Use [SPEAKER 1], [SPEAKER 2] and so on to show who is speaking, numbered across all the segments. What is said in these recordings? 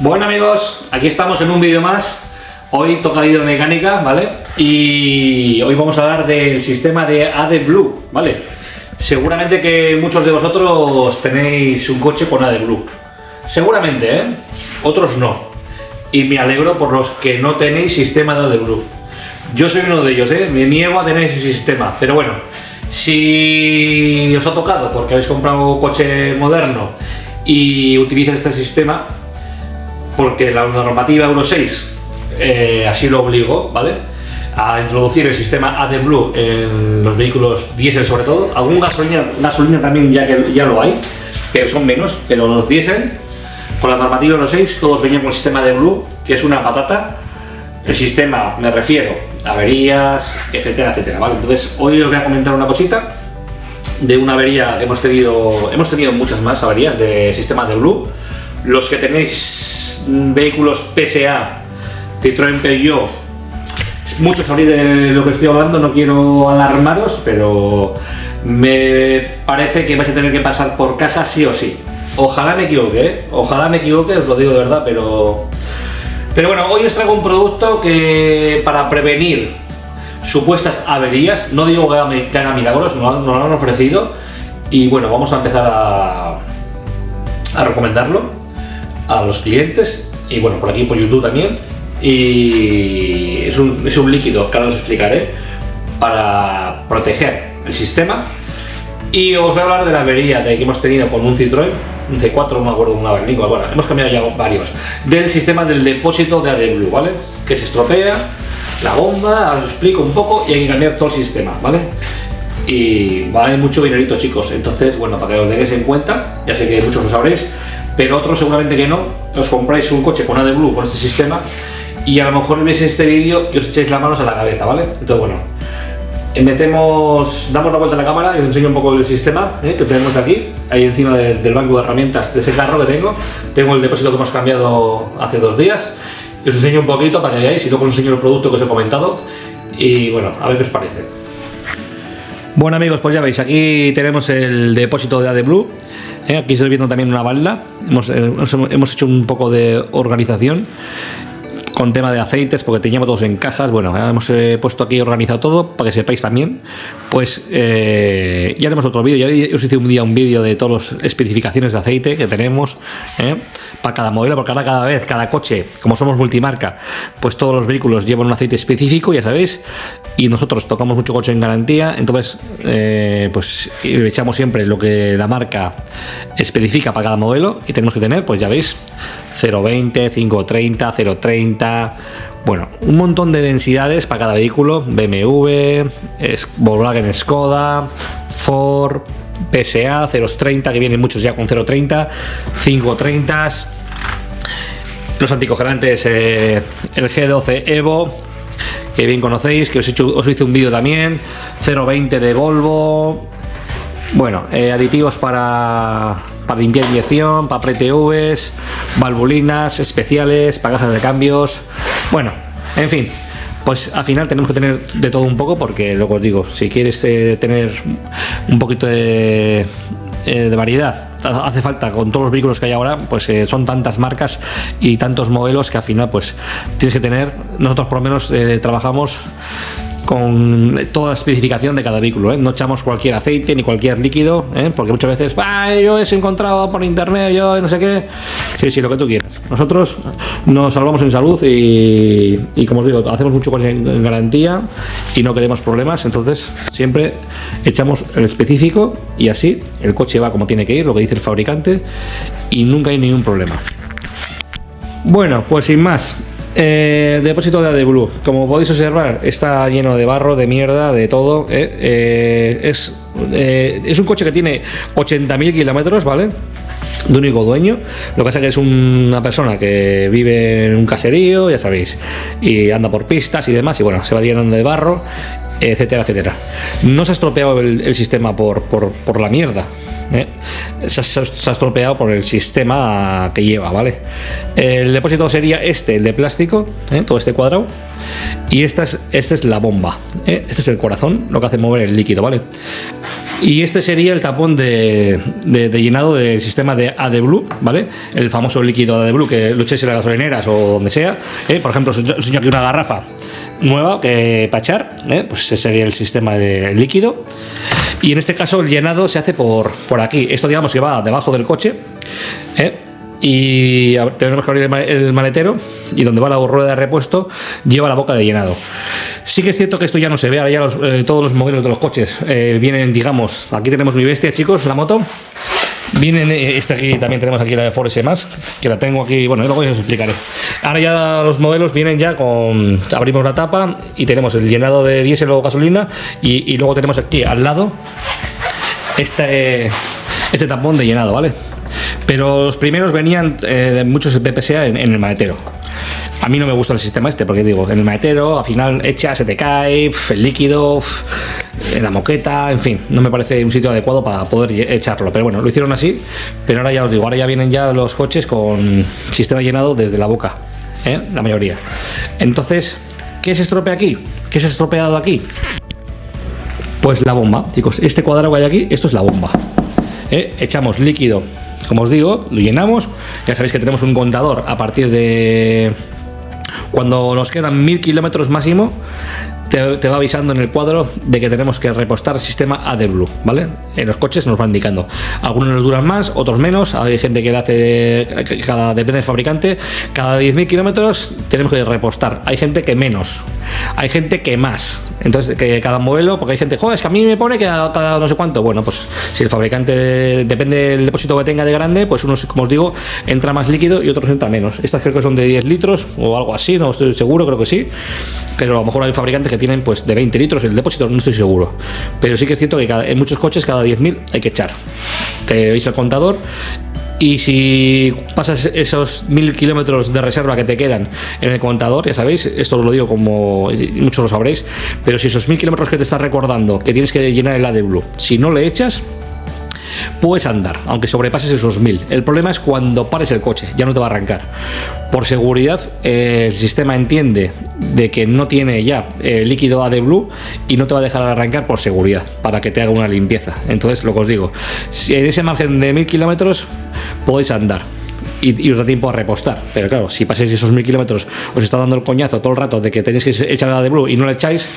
[SPEAKER 1] Bueno amigos, aquí estamos en un vídeo más. Hoy toca hidromecánica, ¿vale? Y hoy vamos a hablar del sistema de AdBlue, ¿vale? Seguramente que muchos de vosotros tenéis un coche con AdBlue. Seguramente, ¿eh? Otros no. Y me alegro por los que no tenéis sistema de AdBlue. Yo soy uno de ellos, ¿eh? Me niego a tener ese sistema. Pero bueno, si os ha tocado porque habéis comprado un coche moderno y utilizas este sistema, porque la normativa Euro 6 así lo obligó, ¿vale?, a introducir el sistema AdBlue en los vehículos diésel, sobre todo. Algún gasolina también ya lo hay, pero son menos. Pero los diésel, con la normativa Euro 6, todos venían con el sistema AdBlue, que es una patata. El sistema, me refiero, averías, etcétera, etcétera, ¿vale? Entonces, hoy os voy a comentar una cosita de una avería que hemos tenido muchas más averías de sistema AdBlue. Los que tenéis vehículos PSA, Citroën, Peugeot, muchos sabréis de lo que estoy hablando, no quiero alarmaros, pero me parece que vais a tener que pasar por casa sí o sí. Ojalá me equivoque, ¿eh? Ojalá me equivoque, os lo digo de verdad, pero bueno, hoy os traigo un producto que, para prevenir supuestas averías, no digo que haga milagros, nos lo han ofrecido, y bueno, vamos a empezar a recomendarlo a los clientes, y bueno, por aquí por YouTube también. Y es un líquido que ahora os explicaré para proteger el sistema. Y os voy a hablar de la avería que hemos tenido con un Citroën, un C4, no me acuerdo, una berlingo, bueno, hemos cambiado ya varios, del sistema del depósito de AdBlue, ¿vale? Que se estropea la bomba, os explico un poco, y hay que cambiar todo el sistema, ¿vale? Y vale mucho dinerito, chicos. Entonces, bueno, para que lo tengáis en cuenta, ya sé que muchos lo sabréis, pero otros seguramente que no. Os compráis un coche con AdBlue, con este sistema, y a lo mejor veis este vídeo y os echáis las manos a la cabeza, ¿vale? Entonces, bueno, damos la vuelta a la cámara y os enseño un poco el sistema que tenemos aquí, ahí encima del banco de herramientas de ese carro que tengo el depósito que hemos cambiado hace 2 días, y os enseño un poquito para que veáis, y luego os enseño el producto que os he comentado, y bueno, a ver qué os parece. Bueno amigos, pues ya veis, aquí tenemos el depósito de AdBlue. Aquí estáis viendo también una balda. Hemos hecho un poco de organización con tema de aceites, porque teníamos todos en cajas. Bueno, hemos puesto aquí organizado todo para que sepáis también. Pues ya haremos otro vídeo. Ya os hice un día un vídeo de todas las especificaciones de aceite que tenemos para cada modelo, porque ahora cada coche, como somos multimarca, pues todos los vehículos llevan un aceite específico, ya sabéis, y nosotros tocamos mucho coche en garantía. Entonces pues echamos siempre lo que la marca especifica para cada modelo, y tenemos que tener, pues ya veis, 0,20, 5,30, 0,30, bueno, un montón de densidades para cada vehículo. BMW, Volkswagen, Skoda, Ford, PSA, 0,30, que vienen muchos ya con 0,30, 5,30, los anticongelantes, el G12 Evo, que bien conocéis, que os hice un vídeo también, 0,20 de Volvo. Bueno, aditivos para limpiar inyección, para PTVs, valvulinas especiales, para cajas de cambios. Bueno, en fin, pues al final tenemos que tener de todo un poco, porque luego os digo, si quieres tener un poquito de variedad, hace falta. Con todos los vehículos que hay ahora, pues son tantas marcas y tantos modelos que al final pues tienes que tener. Nosotros por lo menos trabajamos con toda la especificación de cada vehículo, no echamos cualquier aceite ni cualquier líquido, porque muchas veces yo he encontrado por internet, yo no sé qué. Sí, lo que tú quieras. Nosotros nos salvamos en salud, y como os digo, hacemos mucho coche en garantía y no queremos problemas. Entonces siempre echamos el específico, y así el coche va como tiene que ir, lo que dice el fabricante, y nunca hay ningún problema. Bueno, pues sin más, depósito de AdBlue, como podéis observar, está lleno de barro, de mierda, de todo. Es un coche que tiene 80.000 kilómetros, ¿vale?, de único dueño. Lo que pasa es que es una persona que vive en un caserío, ya sabéis, y anda por pistas y demás, y bueno, se va llenando de barro, etcétera, etcétera. No se ha estropeado el sistema por la mierda, se ha estropeado por el sistema que lleva, ¿vale? El depósito sería el de plástico, todo este cuadrado, y esta es la bomba, este es el corazón, lo que hace mover el líquido, ¿vale? Y este sería el tapón de llenado del sistema de AdBlue, ¿vale? El famoso líquido AdBlue que lo echéis en las gasolineras o donde sea. Por ejemplo, os enseño aquí una garrafa nueva que para echar, pues ese sería el sistema de líquido. Y en este caso el llenado se hace por aquí. Esto digamos que va debajo del coche, y tenemos que abrir el maletero, y donde va la rueda de repuesto lleva la boca de llenado. Sí que es cierto que esto ya no se ve, ahora ya todos los modelos de los coches vienen, digamos, aquí tenemos mi bestia, chicos, la moto. Vienen, aquí también tenemos aquí la de Ford S+, que la tengo aquí, bueno, luego os explicaré. Ahora ya los modelos vienen ya con, abrimos la tapa y tenemos el llenado de diésel o gasolina, y luego tenemos aquí al lado este tapón de llenado, ¿vale? Pero los primeros venían muchos BPSA en el maletero. A mí no me gusta el sistema porque digo, en el maletero al final echa, se te cae el líquido, en la moqueta, en fin, no me parece un sitio adecuado para poder echarlo. Pero bueno, lo hicieron así, pero ahora ya os digo, ahora ya vienen ya los coches con sistema llenado desde la boca, la mayoría. Entonces, ¿qué se estropea aquí? ¿Qué se ha estropeado aquí? Pues la bomba, chicos, este cuadrado que hay aquí, esto es la bomba. Echamos líquido, como os digo, lo llenamos, ya sabéis que tenemos un contador a partir de cuando nos quedan 1000 kilómetros máximo, te va avisando en el cuadro de que tenemos que repostar sistema AdBlue, ¿vale? En los coches nos va indicando. Algunos nos duran más, otros menos. Hay gente que le hace, depende del fabricante, cada 10.000 kilómetros tenemos que repostar. Hay gente que menos, hay gente que más. Entonces, que cada modelo, porque hay gente, joder, es que a mí me pone que cada no sé cuánto. Bueno, pues si el fabricante, depende del depósito que tenga de grande, pues unos, como os digo, entra más líquido y otros entra menos. Estas creo que son de 10 litros o algo así, no estoy seguro, creo que sí. Pero a lo mejor hay fabricantes que tienen pues de 20 litros el depósito, no estoy seguro. Pero sí que es cierto que en muchos coches cada 10.000 hay que echar. Te veis el contador, y si pasas esos 1000 kilómetros de reserva que te quedan en el contador, ya sabéis, esto os lo digo como muchos lo sabréis, pero si esos 1000 kilómetros que te estás recordando que tienes que llenar el AdBlue, si no le echas, puedes andar, aunque sobrepases esos 1000. El problema es cuando pares el coche, ya no te va a arrancar. Por seguridad, el sistema entiende de que no tiene ya líquido AdBlue y no te va a dejar arrancar por seguridad, para que te haga una limpieza. Entonces, lo que os digo, si en ese margen de 1000 kilómetros podéis andar y os da tiempo a repostar. Pero claro, si pasáis esos 1000 kilómetros, os está dando el coñazo todo el rato de que tenéis que echar AdBlue y no le echáis,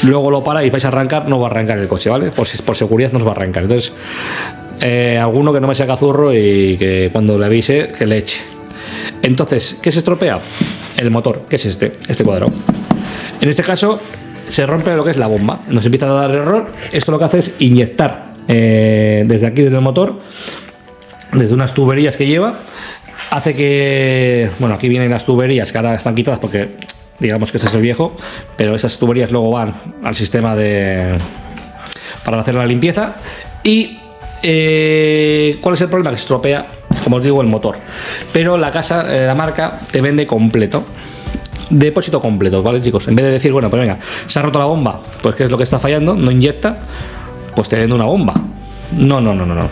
[SPEAKER 1] luego lo paráis y vais a arrancar, no va a arrancar el coche, ¿vale? Por seguridad no os va a arrancar. Entonces, alguno que no me sea cazurro y que cuando le avise, que le eche. Entonces, ¿qué se estropea? El motor, que es este cuadrado. En este caso, se rompe lo que es la bomba. Nos empieza a dar error. Esto lo que hace es inyectar desde aquí, desde el motor, desde unas tuberías que lleva. Hace que, bueno, aquí vienen las tuberías que ahora están quitadas porque digamos que ese es el viejo, pero esas tuberías luego van al sistema para hacer la limpieza. Y ¿cuál es el problema? Que se estropea, como os digo, el motor. Pero la marca te vende completo, depósito completo, ¿vale, chicos? En vez de decir, bueno, pues venga, se ha roto la bomba, pues ¿qué es lo que está fallando? No inyecta, pues te vende una bomba. No,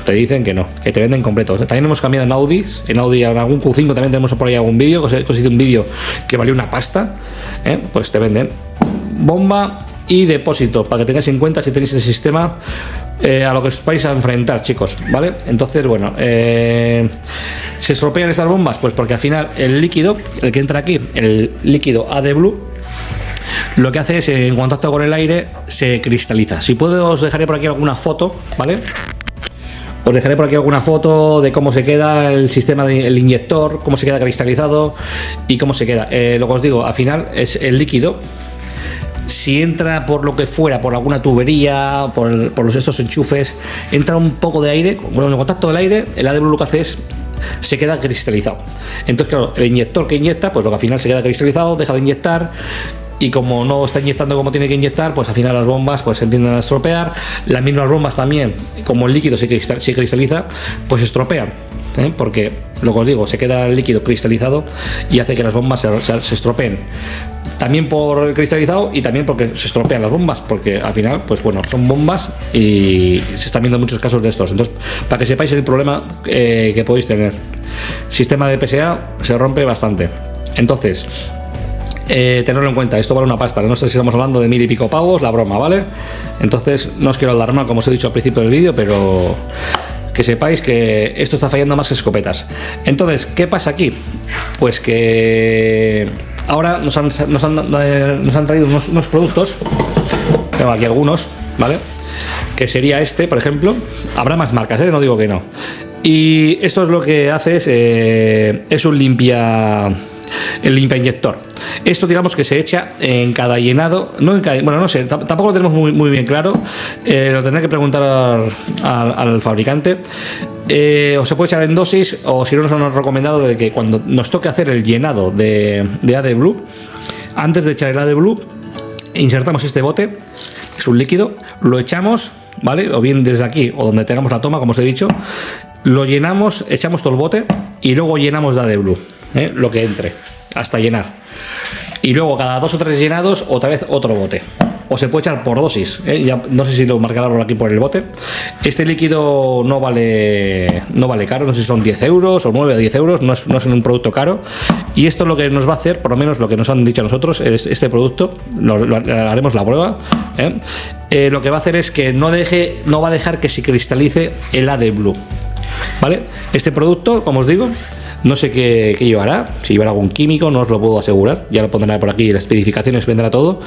[SPEAKER 1] te dicen que no, que te venden completo. También hemos cambiado en Audi, en algún Q5 también tenemos por ahí algún vídeo, que os hice un vídeo que valió una pasta, pues te venden bomba y depósito, para que tengáis en cuenta si tenéis ese sistema a lo que os vais a enfrentar, chicos, ¿vale? Entonces, bueno, ¿se estropean estas bombas? Pues porque al final el líquido, el que entra aquí, el líquido AdBlue, lo que hace es, en contacto con el aire, se cristaliza. Si puedo, os dejaré por aquí alguna foto, ¿vale? Os dejaré por aquí alguna foto de cómo se queda el sistema del inyector, cómo se queda cristalizado y cómo se queda. Lo que os digo, al final es el líquido. Si entra por lo que fuera, por alguna tubería, por estos enchufes, entra un poco de aire, con el contacto del aire, el AdBlue lo que hace es se queda cristalizado. Entonces, claro, el inyector que inyecta, pues lo que al final se queda cristalizado, deja de inyectar. Y como no está inyectando como tiene que inyectar, pues al final las bombas pues se tienden a estropear. Las mismas bombas también, como el líquido se cristaliza, pues se estropean, porque lo que os digo, se queda el líquido cristalizado y hace que las bombas se estropeen. También por el cristalizado y también porque se estropean las bombas, porque al final, pues bueno, son bombas y se están viendo muchos casos de estos. Entonces, para que sepáis el problema que podéis tener. Sistema de PSA se rompe bastante. Entonces, tenerlo en cuenta, esto vale una pasta, no sé si estamos hablando de 1000 y pico pavos, la broma, ¿vale? Entonces no os quiero alarmar, como os he dicho al principio del vídeo, pero que sepáis que esto está fallando más que escopetas. Entonces, ¿qué pasa aquí? Pues que ahora nos han traído unos productos, tengo aquí algunos, ¿vale? Que sería este, por ejemplo. Habrá más marcas, no digo que no. Y esto es lo que hace, es un limpia inyector. Esto digamos que se echa en cada llenado, no en cada, bueno, no sé, tampoco lo tenemos muy bien claro, lo tendré que preguntar al fabricante. O se puede echar en dosis, o si no, nos han recomendado de que cuando nos toque hacer el llenado de AdBlue, antes de echar el AdBlue, insertamos este bote, es un líquido, lo echamos, ¿vale? O bien desde aquí o donde tengamos la toma, como os he dicho, lo llenamos, echamos todo el bote y luego llenamos de AdBlue, lo que entre, hasta llenar. Y luego cada 2 o 3 llenados, otra vez otro bote. O se puede echar por dosis, ya no sé si lo marcará por aquí por el bote. Este líquido no vale caro, no sé si son 10 euros o 9 o 10 euros, no es un producto caro. Y esto lo que nos va a hacer, por lo menos lo que nos han dicho a nosotros, es este producto, haremos la prueba. Lo que va a hacer es que no va a dejar que se cristalice el AdBlue, ¿vale? Este producto, como os digo, no sé qué llevará, si llevará algún químico, no os lo puedo asegurar, ya lo pondré por aquí, en las especificaciones vendrá todo.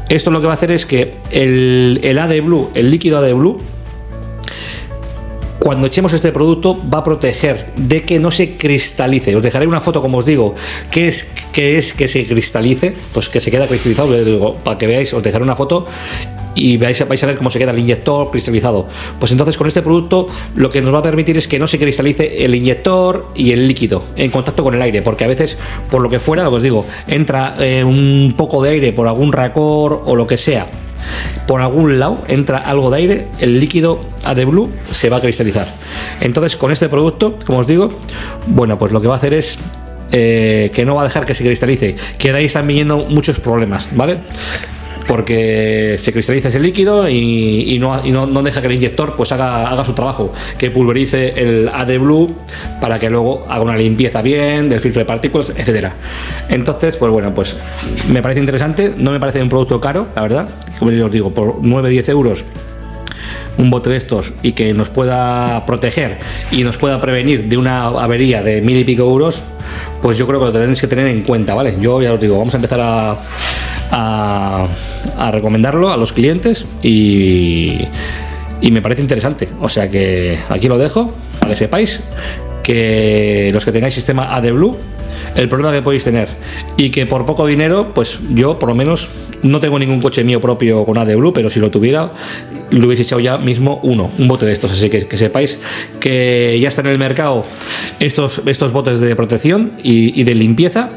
[SPEAKER 1] Esto lo que va a hacer es que el AdBlue, el líquido AdBlue, cuando echemos este producto va a proteger de que no se cristalice. Os dejaré una foto, como os digo, que es que se cristalice, pues que se queda cristalizado, os digo, para que veáis, os dejaré una foto y vais a ver cómo se queda el inyector cristalizado. Pues entonces con este producto lo que nos va a permitir es que no se cristalice el inyector y el líquido en contacto con el aire, porque a veces, por lo que fuera, lo que os digo, entra un poco de aire por algún racor o lo que sea, por algún lado entra algo de aire, el líquido AdBlue se va a cristalizar. Entonces con este producto, como os digo, bueno, pues lo que va a hacer es que no va a dejar que se cristalice, que de ahí están viniendo muchos problemas, ¿vale? Porque se cristaliza ese líquido y no deja que el inyector pues haga su trabajo, que pulverice el AdBlue para que luego haga una limpieza bien del filtro de partículas, etcétera. Entonces, pues bueno, pues me parece interesante, no me parece un producto caro, la verdad, como os digo, por 9-10 euros un bote de estos y que nos pueda proteger y nos pueda prevenir de una avería de 1000 y pico euros, pues yo creo que lo tenéis que tener en cuenta, ¿vale? Yo ya os digo, vamos a empezar a recomendarlo a los clientes y me parece interesante, o sea que aquí lo dejo para que sepáis que los que tengáis sistema AdBlue, el problema que podéis tener y que por poco dinero, pues yo por lo menos no tengo ningún coche mío propio con AdBlue, pero si lo tuviera lo hubiese echado ya mismo un bote de estos, así que sepáis que ya están en el mercado estos botes de protección y de limpieza.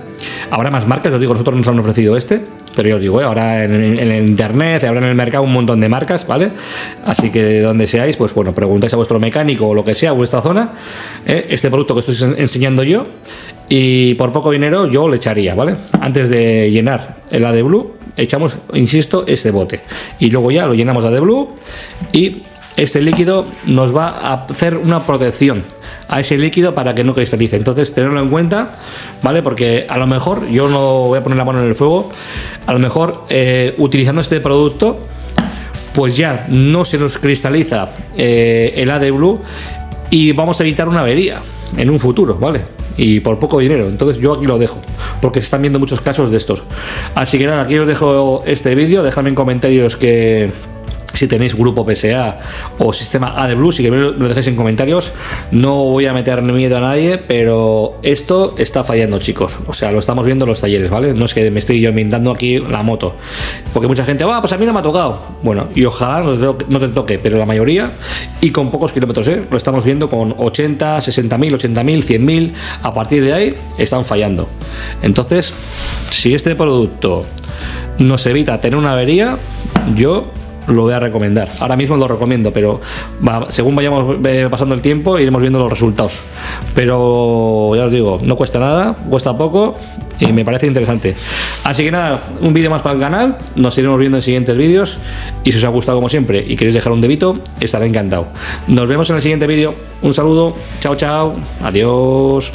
[SPEAKER 1] Habrá más marcas, os digo, nosotros nos han ofrecido este, pero yo os digo, ahora en el internet, habrá en el mercado un montón de marcas, ¿vale? Así que donde seáis, pues bueno, preguntáis a vuestro mecánico o lo que sea, a vuestra zona, este producto que estoy enseñando yo, y por poco dinero yo le echaría, ¿vale? Antes de llenar el AdBlue, echamos, insisto, este bote, y luego ya lo llenamos de AdBlue y este líquido nos va a hacer una protección a ese líquido para que no cristalice. Entonces tenerlo en cuenta, ¿vale? Porque a lo mejor, yo no voy a poner la mano en el fuego, a lo mejor utilizando este producto pues ya no se nos cristaliza el AdBlue y vamos a evitar una avería en un futuro, ¿vale? Y por poco dinero. Entonces yo aquí lo dejo, porque se están viendo muchos casos de estos. Así que nada, aquí os dejo este vídeo. Dejadme en comentarios si tenéis grupo PSA o sistema AdBlue, si queréis lo dejéis en comentarios. No voy a meter miedo a nadie, pero esto está fallando, chicos. O sea, lo estamos viendo en los talleres, ¿vale? No es que me estoy yo inventando aquí la moto, porque mucha gente, pues a mí no me ha tocado. Bueno, y ojalá no te toque, pero la mayoría, y con pocos kilómetros, lo estamos viendo con 80, 60.000, 80.000, 100.000. A partir de ahí están fallando. Entonces, si este producto nos evita tener una avería, yo lo voy a recomendar. Ahora mismo lo recomiendo, pero según vayamos pasando el tiempo iremos viendo los resultados. Pero ya os digo, no cuesta nada, cuesta poco y me parece interesante. Así que nada, un vídeo más para el canal. Nos iremos viendo en siguientes vídeos y si os ha gustado como siempre y queréis dejar un dedito, estaré encantado. Nos vemos en el siguiente vídeo. Un saludo, chao, chao, adiós.